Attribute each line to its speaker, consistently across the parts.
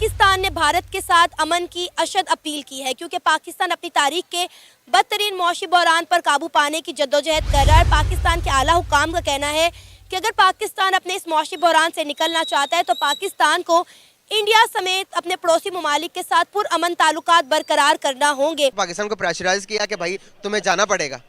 Speaker 1: पाकिस्तान ने भारत के साथ अमन की अशद अपील की है, क्योंकि पाकिस्तान अपनी तारीख के बदतरीन मौशी बहरान पर काबू पाने की जद्दोजहद कर रहा है। पाकिस्तान के आला हुकाम का कहना है कि अगर पाकिस्तान अपने इस मौशी बहरान से निकलना चाहता है तो पाकिस्तान को इंडिया समेत अपने पड़ोसी ममालिक के साथ पुरअमन ताल्लुकात बरकरार करना होंगे।
Speaker 2: पाकिस्तान को प्रेशराइज किया कि भाई तुम्हें जाना पड़ेगा।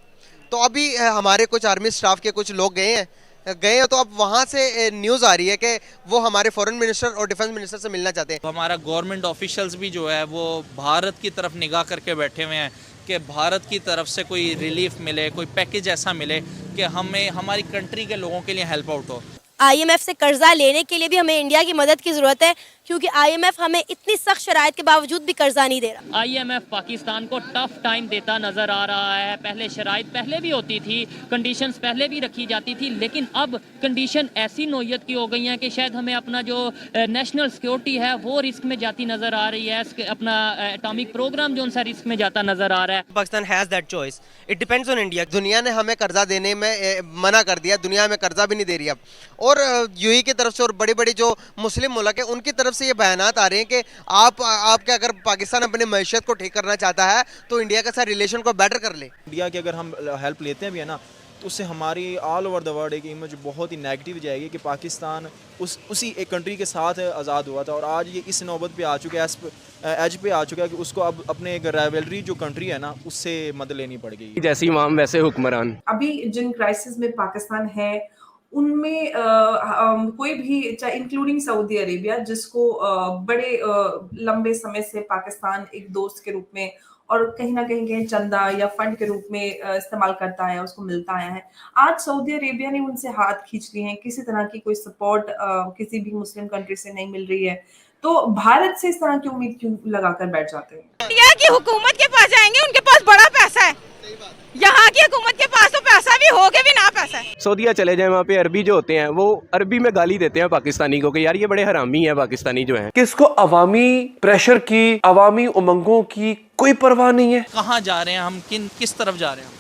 Speaker 2: तो अभी हमारे कुछ आर्मी स्टाफ के कुछ लोग गए हैं, तो अब वहाँ से न्यूज़ आ रही है कि वो हमारे फॉरेन मिनिस्टर और डिफेंस मिनिस्टर से मिलना चाहते हैं।
Speaker 3: हमारा गवर्नमेंट ऑफिशियल्स भी जो है वो भारत की तरफ निगाह करके बैठे हुए हैं कि भारत की तरफ से कोई रिलीफ मिले, कोई पैकेज ऐसा मिले कि हमें हमारी कंट्री के लोगों के लिए हेल्प आउट हो।
Speaker 1: IMF से कर्जा लेने के लिए भी हमें इंडिया की मदद की ज़रूरत है, क्योंकि IMF हमें इतनी सख्त शराइत के बावजूद भी कर्जा नहीं दे रहा।
Speaker 4: IMF पाकिस्तान को टफ टाइम देता नज़र आ रहा है। पहले शराइत पहले भी होती थी, कंडीशंस पहले भी रखी जाती थी, लेकिन अब कंडीशन ऐसी नौयत की हो गई हैं कि शायद हमें अपना जो नेशनल सिक्योरिटी है वो रिस्क में जाती नज़र आ रही है। अपना एटॉमिक प्रोग्राम जो उनसा रिस्क में जाता नज़र आ रहा है।
Speaker 2: Pakistan has that choice, it depends on India. दुनिया ने हमें कर्जा देने में मना कर दिया, दुनिया हमें कर्जा भी नहीं दे रही अब। और UAE की तरफ से और बड़ी बड़ी जो मुस्लिम मुल्क है उनकी तरफ से ये बयानात आ रहे हैं कि आपके अगर पाकिस्तान अपनी मैशत को ठीक करना चाहता है तो इंडिया के साथ रिलेशन को बेटर कर ले।
Speaker 5: इंडिया की अगर हम हेल्प लेते हैं भी है ना, तो उससे हमारी ऑल ओवर द वर्ल्ड एक इमेज बहुत ही नेगेटिव जाएगी कि पाकिस्तान उसी एक कंट्री के साथ आज़ाद हुआ था और आज ये इस नौबत पे आ चुका है, एज पे आ चुका है कि उसको अब अपने एक राइवलरी जो कंट्री है ना उससे मदद लेनी पड़ेगी।
Speaker 6: जैसे इमाम वैसे हुक्मरान।
Speaker 7: अभी जिन क्राइसिस में पाकिस्तान है उनमें कोई भी, चाहे इंक्लूडिंग सऊदी अरेबिया, जिसको बड़े लंबे समय से पाकिस्तान एक दोस्त के रूप में और कहीं ना कहीं चंदा या फंड के रूप में इस्तेमाल करता है, उसको मिलता आया है। आज सऊदी अरेबिया ने उनसे हाथ खींच लिए हैं, किसी तरह की कोई सपोर्ट किसी भी मुस्लिम कंट्री से नहीं मिल रही है, तो भारत से इस तरह की उम्मीद क्यों लगाकर बैठ जाते हैं?
Speaker 8: इंडिया की हुकूमत के पास जाएंगे, उनके पास बड़ा पैसा है। यहाँ की हुकूमत के पास तो पैसा भी हो के भी ना पैसा है।
Speaker 6: सऊदीया चले जाए, वहाँ पे अरबी जो होते हैं वो अरबी में गाली देते हैं पाकिस्तानी को कि यार ये बड़े हरामी है पाकिस्तानी जो हैं।
Speaker 9: किसको अवामी प्रेशर की, अवामी उमंगों की कोई परवाह नहीं है।
Speaker 3: कहाँ जा रहे हैं हम, किस तरफ जा रहे हैं?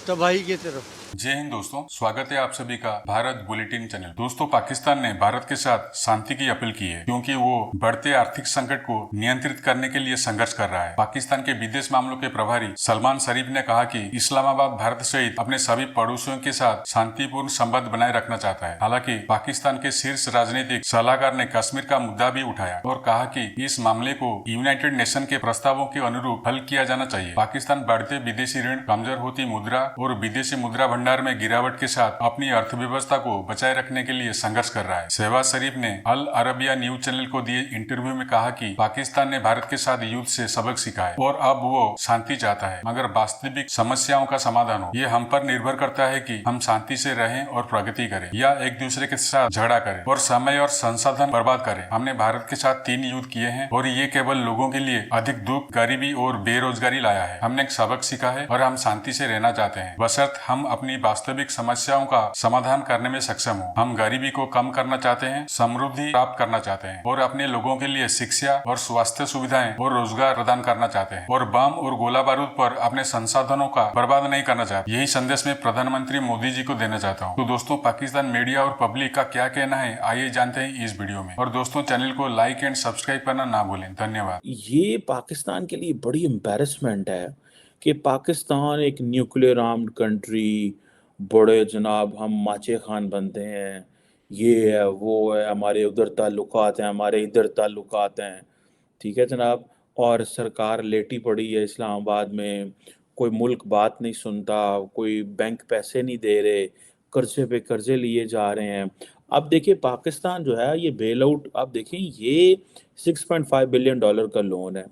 Speaker 10: तबाही की तरफ।
Speaker 11: जय हिंद दोस्तों, स्वागत है आप सभी का भारत बुलेटिन चैनल। दोस्तों, पाकिस्तान ने भारत के साथ शांति की अपील की है क्योंकि वो बढ़ते आर्थिक संकट को नियंत्रित करने के लिए संघर्ष कर रहा है। पाकिस्तान के विदेश मामलों के प्रभारी सलमान शरीफ ने कहा कि इस्लामाबाद भारत सहित अपने सभी पड़ोसियों के साथ शांतिपूर्ण संबंध बनाए रखना चाहता है। हालांकि पाकिस्तान के शीर्ष राजनीतिक सलाहकार ने कश्मीर का मुद्दा भी उठाया और कहा कि इस मामले को यूनाइटेड नेशन के प्रस्तावों के अनुरूप हल किया जाना चाहिए। पाकिस्तान बढ़ते विदेशी ऋण, कमजोर होती मुद्रा और विदेशी मुद्रा भंडार में गिरावट के साथ अपनी अर्थव्यवस्था को बचाए रखने के लिए संघर्ष कर रहा है। शहबाज शरीफ ने अल अरबिया न्यूज चैनल को दिए इंटरव्यू में कहा कि पाकिस्तान ने भारत के साथ युद्ध से सबक सीखा है और अब वो शांति चाहता है, मगर वास्तविक समस्याओं का समाधान हो। ये हम पर निर्भर करता है कि हम शांति से रहें और प्रगति करें या एक दूसरे के साथ झगड़ा करें और समय और संसाधन बर्बाद करें। हमने भारत के साथ 3 युद्ध किए हैं और ये केवल लोगों के लिए अधिक दुख, गरीबी और बेरोजगारी लाया है। हमने एक सबक सीखा है और हम शांति से रहना चाहते हैं, बशर्ते हम अपनी वास्तविक समस्याओं का समाधान करने में सक्षम हो। हम गरीबी को कम करना चाहते हैं, समृद्धि प्राप्त करना चाहते हैं और अपने लोगों के लिए शिक्षा और स्वास्थ्य सुविधाएं और रोजगार प्रदान करना चाहते हैं और बम और गोला बारूद पर अपने संसाधनों का बर्बाद नहीं करना चाहते। यही संदेश मैं प्रधानमंत्री मोदी जी को देना चाहता हूँ। तो दोस्तों, पाकिस्तान मीडिया और पब्लिक का क्या कहना है, आइए जानते हैं इस वीडियो में। और दोस्तों, चैनल को लाइक एंड सब्सक्राइब करना ना भूलें। धन्यवाद।
Speaker 12: ये पाकिस्तान के लिए बड़ी एम्बैरेसमेंट है कि पाकिस्तान एक न्यूक्लियर आर्म्ड कंट्री, बड़े जनाब हम माचे खान बनते हैं, ये है वो है, हमारे उधर ताल्लुकात हैं, हमारे इधर ताल्लुकात हैं, ठीक है जनाब। और सरकार लेटी पड़ी है इस्लामाबाद में, कोई मुल्क बात नहीं सुनता, कोई बैंक पैसे नहीं दे रहे, कर्जे पे कर्जे लिए जा रहे हैं। अब देखिए पाकिस्तान जो है ये बेल आउट, अब देखें ये $6.5 बिलियन का लोन है,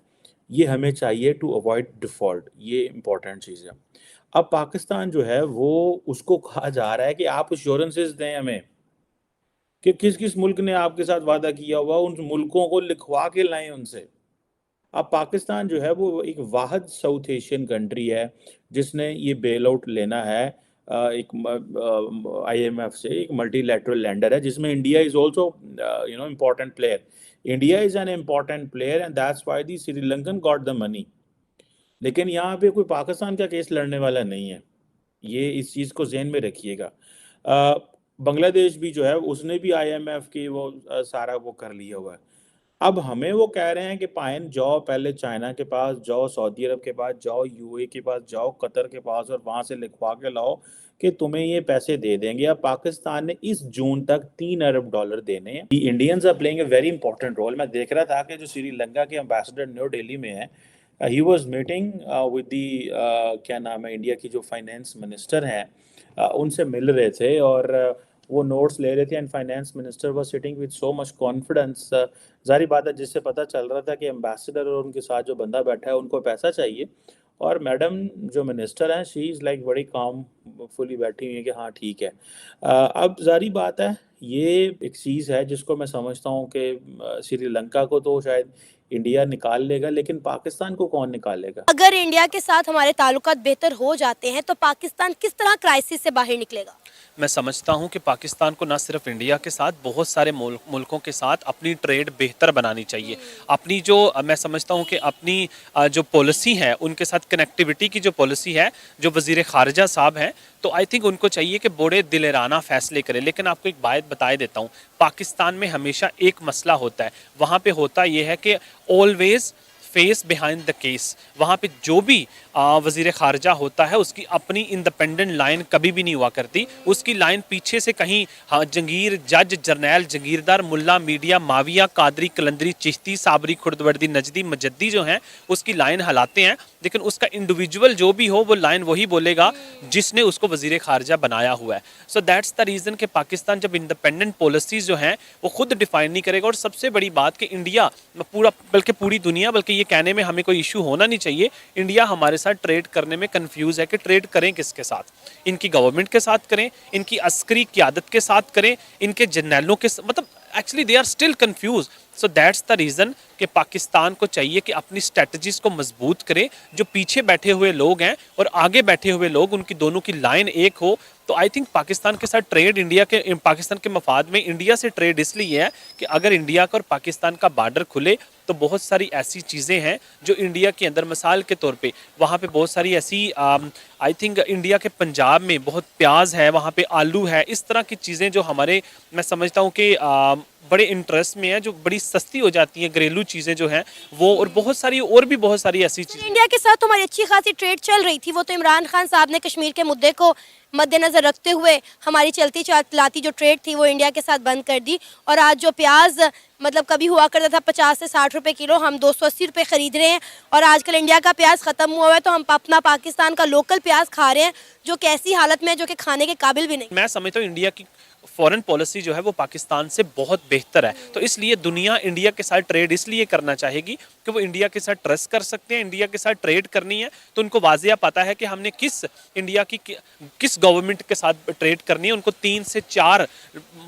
Speaker 12: ये हमें चाहिए टू अवॉइड डिफ़ॉल्ट, ये इम्पोर्टेंट चीज़ है। अब पाकिस्तान जो है वो उसको कहा जा रहा है कि आप एश्योरेंसेस दें हमें कि किस किस मुल्क ने आपके साथ वादा किया हुआ, उन मुल्कों को लिखवा के लाएं उनसे। अब पाकिस्तान जो है वो एक वाहिद साउथ एशियन कंट्री है जिसने ये बेल आउट लेना है एक IMF से, एक मल्टीलैटरल लैंडर है जिसमें India is also important player. India is an important player and that's why the Sri Lankan got the money. लेकिन यहाँ पे कोई पाकिस्तान का केस लड़ने वाला नहीं है, ये इस चीज़ को ज़हन में रखिएगा। बांग्लादेश भी जो है उसने भी IMF की वो सारा वो कर लिया हुआ है। अब हमें वो कह रहे हैं कि पाइन जाओ, पहले चाइना के पास जाओ, सऊदी अरब के पास जाओ, यूएई के पास जाओ, कतर के पास, और वहाँ से लिखवा के लाओ कि तुम्हें ये पैसे दे देंगे। अब पाकिस्तान ने इस जून तक $3 अरब देने हैं। Indians are playing a very important role. मैं देख रहा था कि जो श्रीलंका के एम्बेसडर न्यू दिल्ली में है, he was meeting with the क्या नाम है, इंडिया की जो फाइनेंस मिनिस्टर हैं, उनसे मिल रहे थे और वो नोट्स ले रहे थे। And finance minister was sitting with so much confidence. जारी बात है, जिससे पता चल रहा था कि एम्बेसडर और उनके साथ जो बंदा बैठा है उनको पैसा चाहिए, और मैडम जो मिनिस्टर हैं शी इज़ लाइक बड़ी काम फुली बैठी हुई है कि हाँ ठीक है। अब जारी बात है, ये एक चीज़ है जिसको मैं समझता हूँ कि श्रीलंका को तो शायद इंडिया निकाल लेगा, लेकिन पाकिस्तान को कौन निकालेगा?
Speaker 1: अगर इंडिया के साथ हमारे ताल्लुकात बेहतर हो जाते हैं तो पाकिस्तान किस तरह क्राइसिस से बाहर निकलेगा?
Speaker 13: मैं समझता हूं कि पाकिस्तान को न सिर्फ इंडिया के साथ, बहुत सारे मुल्कों के साथ अपनी ट्रेड बेहतर बनानी चाहिए। अपनी जो मैं समझता हूं कि अपनी जो पॉलिसी है, उनके साथ कनेक्टिविटी की जो पॉलिसी है, जो वज़ीर ख़ारिजा साहब हैं, तो आई थिंक उनको चाहिए कि बड़े दिलेराना फ़ैसले करें। लेकिन आपको एक बात बता देता हूँ, पाकिस्तान में हमेशा एक मसला होता है, वहाँ पे होता ये है कि always face behind the case. वहाँ पे जो भी वज़ीर ख़ारिजा होता है उसकी अपनी इंडिपेंडेंट लाइन कभी भी नहीं हुआ करती। उसकी लाइन पीछे से कहीं जंगीर, जज, जर्नैल, जंगीरदार, मुल्ला, मीडिया, माविया, कादरी, कलंदरी, चिश्ती, साबरी, खुर्दवर्दी, नजदी, मजद्दी जो हैं उसकी लाइन हलाते हैं, लेकिन उसका इंडिविजुअल जो भी हो वो लाइन वही बोलेगा जिसने उसको वज़ीर ख़ारिजा बनाया हुआ है। सो दैट्स द रीज़न कि पाकिस्तान जब इंडिपेंडेंट पॉलिसीज़ जो हैं वो खुद डिफ़ाइन नहीं करेगा। और सबसे बड़ी बात कि इंडिया पूरा, बल्कि पूरी दुनिया, बल्कि ये कहने में हमें कोई इशू होना नहीं चाहिए, इंडिया हमारे साथ ट्रेड करने में कंफ्यूज है कि ट्रेड करें किसके साथ। इनकी गवर्नमेंट के साथ करें, इनकी अस्करी क़यादत के साथ करें, इनके जर्नैलों के, मतलब actually they are still confuse. So that's the reason कि पाकिस्तान को चाहिए कि अपनी स्ट्रेटजीज़ को मजबूत करे। जो पीछे बैठे हुए लोग हैं और आगे बैठे हुए लोग, उनकी दोनों की लाइन एक हो। तो आई थिंक पाकिस्तान के साथ ट्रेड, इंडिया के, पाकिस्तान के मफाद में इंडिया से ट्रेड इसलिए है कि अगर इंडिया का और पाकिस्तान का बॉर्डर खुले तो बहुत सारी ऐसी चीज़ें हैं जो इंडिया के अंदर, मिसाल के तौर पे वहाँ पे बहुत सारी ऐसी आई थिंक इंडिया के पंजाब में बहुत प्याज है, वहाँ पे आलू है, इस तरह की चीज़ें जो हमारे, मैं समझता हूँ कि बड़े इंटरेस्ट में है, जो बड़ी सस्ती हो जाती हैं, घरेलू चीज़ें जो हैं वो, और बहुत सारी और भी बहुत सारी ऐसी चीज़ें।
Speaker 1: इंडिया के साथ हमारी अच्छी खासी ट्रेड चल रही थी, वो तो इमरान खान साहब ने कश्मीर के मुद्दे को मद्देनज़र रखते हुए हमारी चलती चलाती जो ट्रेड थी वो इंडिया के साथ बंद कर दी। और आज जो प्याज मतलब कभी हुआ करता था 50 से 60 रुपए किलो, हम 280 रुपए खरीद रहे हैं। और आजकल इंडिया का प्याज ख़त्म हुआ है तो हम अपना पाकिस्तान का लोकल प्याज खा रहे हैं, जो कैसी हालत में है, जो कि खाने के काबिल भी नहीं।
Speaker 13: मैं समझता हूँ इंडिया की फॉरेन पॉलिसी जो है वो पाकिस्तान से बहुत बेहतर है, तो इसलिए दुनिया इंडिया के साथ ट्रेड इसलिए करना चाहेगी कि वो इंडिया के साथ ट्रस्ट कर सकते हैं। इंडिया के साथ ट्रेड करनी है तो उनको वाज़िया पता है कि हमने इंडिया की किस गवर्नमेंट के साथ ट्रेड करनी है। उनको 3 से 4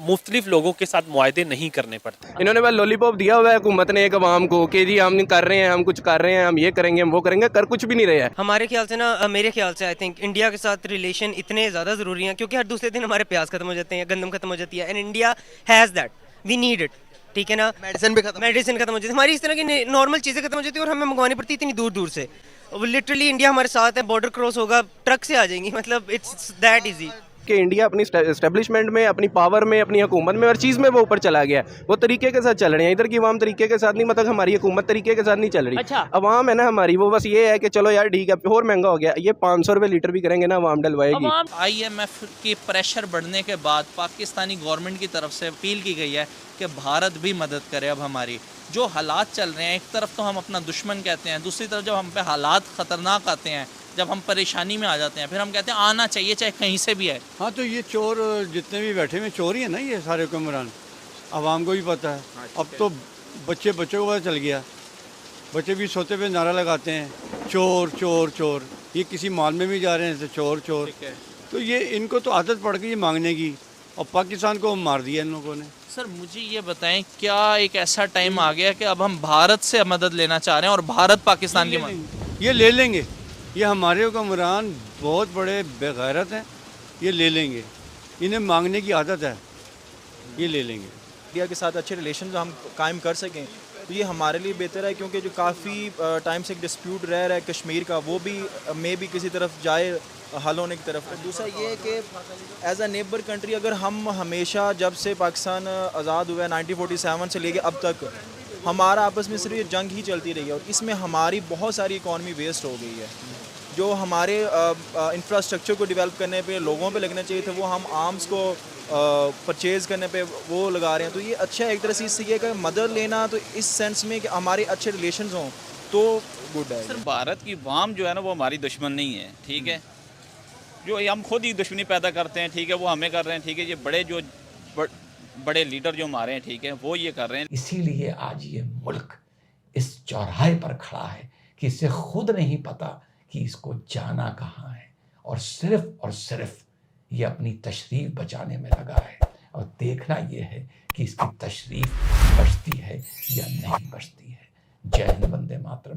Speaker 13: मुख्तलिफ लोगों के साथ मुआहदे नहीं करने पड़ते।
Speaker 6: इन्होंने बस लॉलीपॉप दिया हुआ है हुकूमत ने एक अवाम को कि जी हम कर रहे हैं, हम कुछ कर रहे हैं, हम ये करेंगे, हम वो करेंगे, कर कुछ भी नहीं रहे हैं।
Speaker 2: हमारे ख्याल से ना, मेरे ख्याल से आई थिंक इंडिया के साथ रिलेशन इतने ज़्यादा ज़रूरी हैं क्योंकि हर दूसरे दिन हमारे प्याज खत्म हो जाते हैं, गंदम खत्म हो जाती है, and India has that, we need it. ठीक है ना, मेडिसिन खत्म हो जाती है, हमारी इस तरह की नॉर्मल चीज़ें खत्म हो जाती है और हमें मंगवानी पड़ती है इतनी दूर दूर से। लिटरली इंडिया हमारे साथ है, बॉर्डर क्रॉस होगा, ट्रक से आ जाएंगी, मतलब इट्स दैट ईजी
Speaker 6: कि इंडिया अपनी एस्टेब्लिशमेंट में, अपनी पावर में, अपनी हुकूमत में, हर चीज़ में वो ऊपर चला गया। वो तरीके के साथ चल रहे हैं, इधर की अवाम तरीके के साथ नहीं, मतलब हमारी हुकूमत तरीके के साथ नहीं चल रही।
Speaker 4: अच्छा।
Speaker 6: अवाम है ना हमारी, वो बस ये है कि चलो यार ठीक है, और महंगा हो गया, ये 500 रुपये लीटर भी करेंगे ना अवाम डलवाएगी।
Speaker 3: IMF के प्रेशर बढ़ने के बाद पाकिस्तानी गवर्नमेंट की तरफ से अपील की गई है कि भारत भी मदद करे। अब हमारी जो हालात चल रहे हैं, एक तरफ तो हम अपना दुश्मन कहते हैं, दूसरी तरफ जब हम पे हालात ख़तरनाक आते हैं, जब हम परेशानी में आ जाते हैं, फिर हम कहते हैं आना चाहिए चाहे कहीं से भी है।
Speaker 10: हाँ, तो ये चोर जितने भी बैठे हुए चोर ही है ना, ये सारे हुक्मरान, आवाम को भी पता है। अब तो बच्चों को पता चल गया, बच्चे भी सोते पे नारा लगाते हैं चोर चोर चोर। ये किसी मॉल में भी जा रहे हैं तो चोर चोर। तो ये इनको तो आदत पड़ गई ये मांगने की, और पाकिस्तान को मार दिया इन लोगों ने।
Speaker 3: सर मुझे ये बताएं, क्या एक ऐसा टाइम आ गया कि अब हम भारत से मदद लेना चाह रहे हैं और भारत पाकिस्तान की मदद?
Speaker 10: ये ले लेंगे, ये हमारे हुक्मरान बहुत बड़े बेगैरत हैं, ये ले लेंगे, इन्हें मांगने की आदत है, ये ले लेंगे।
Speaker 5: इंडिया के साथ अच्छे रिलेशन हम कायम कर सकें तो ये हमारे लिए बेहतर है, क्योंकि जो काफ़ी टाइम से एक डिस्प्यूट रह रहा है कश्मीर का, वो भी किसी तरफ जाए, हल होने की तरफ। दूसरा ये है कि एज अ नेबर कंट्री, अगर हम हमेशा जब से पाकिस्तान आज़ाद हुआ है 1947 से लेके अब तक, हमारा आपस में सिर्फ ये जंग ही चलती रही है और इसमें हमारी बहुत सारी इकॉनमी वेस्ट हो गई है। जो हमारे इंफ्रास्ट्रक्चर को डेवलप करने पे लोगों पे लगना चाहिए था, वो हम आर्म्स को परचेज़ करने पे वो लगा रहे हैं। तो ये अच्छा है एक तरह से, इससे ये कि मदद लेना तो इस सेंस में कि हमारे अच्छे रिलेशंस हों तो गुड है।
Speaker 14: सर भारत की वाम जो है ना वो हमारी दुश्मन नहीं है, ठीक है। जो हम खुद ही दुश्मनी पैदा करते हैं, ठीक है, वो हमें कर रहे हैं, ठीक है। ये बड़े लीडर जो हमारे हैं, ठीक है, वो ये कर रहे हैं।
Speaker 15: इसीलिए आज ये मुल्क इस चौराहे पर खड़ा है कि इसे खुद नहीं पता कि इसको जाना कहाँ है और सिर्फ ये अपनी तशरीफ बचाने में लगा है। और देखना ये है कि इसकी तशरीफ बचती है या नहीं बचती है। जय हिंद, वंदे मातरम।